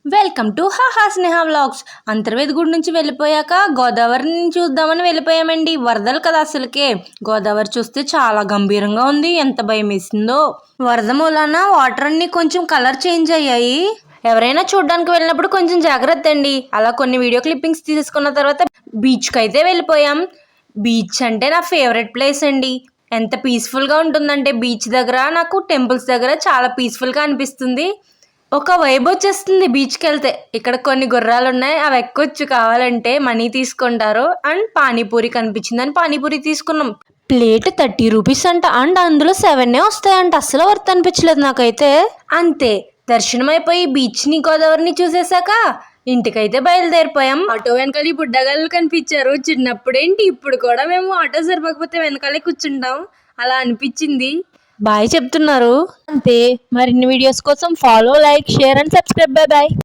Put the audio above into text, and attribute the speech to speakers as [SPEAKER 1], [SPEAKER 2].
[SPEAKER 1] Welcome to హాహా స్నేహ vlogs. Antarvedi గుడి నుంచి వెళ్ళిపోయాక గోదావరిని చూద్దామని వెళ్ళిపోయామండి. వరదలు కదా అసలుకే. గోదావరి చూస్తే చాలా గంభీరంగా ఉంది. ఎంత భయం వేసిందో. వరద మూలాన వాటర్ అన్ని కొంచెం కలర్ చేంజ్ అయ్యాయి. ఎవరైనా చూడడానికి వెళ్ళినప్పుడు కొంచెం జాగ్రత్త అండి. అలా కొన్ని వీడియో క్లిప్పింగ్స్ తీసుకున్న తర్వాత బీచ్కి అయితే వెళ్ళిపోయాం. బీచ్ అంటే నా ఫేవరెట్ ప్లేస్ అండి. ఎంత పీస్ఫుల్గా ఉంటుందంటే బీచ్ దగ్గర నాకు టెంపుల్స్ దగ్గర చాలా పీస్ఫుల్గా అనిపిస్తుంది. ఒక వైబ్ వచ్చేస్తుంది బీచ్కి వెళ్తే. ఇక్కడ కొన్ని గుర్రాలు ఉన్నాయి, అవి ఎక్కొచ్చు. కావాలంటే మనీ తీసుకుంటారు. అండ్ పానీపూరి కనిపించిందని పానీపూరి తీసుకున్నాం. ప్లేట్ 30 రూపీస్ అంట. అండ్ అందులో 7 వస్తాయంట. అసలు వర్త్ అనిపించలేదు నాకైతే. అంతే, దర్శనం అయిపోయి బీచ్ని గోదావరిని చూసేశాక ఇంటికైతే బయలుదేరిపోయాం. ఆటో వెనకాల ఈ బుడ్డగాళ్ళు కనిపించారు. చిన్నప్పుడేంటి ఇప్పుడు కూడా మేము ఆటో సరిపోకపోతే వెనకాలే కూర్చుంటాం. అలా అనిపించింది. బాయ్ చెప్తున్నారు. అంతే, మరిన్ని వీడియోస్ కోసం follow, like, share and subscribe. Bye bye.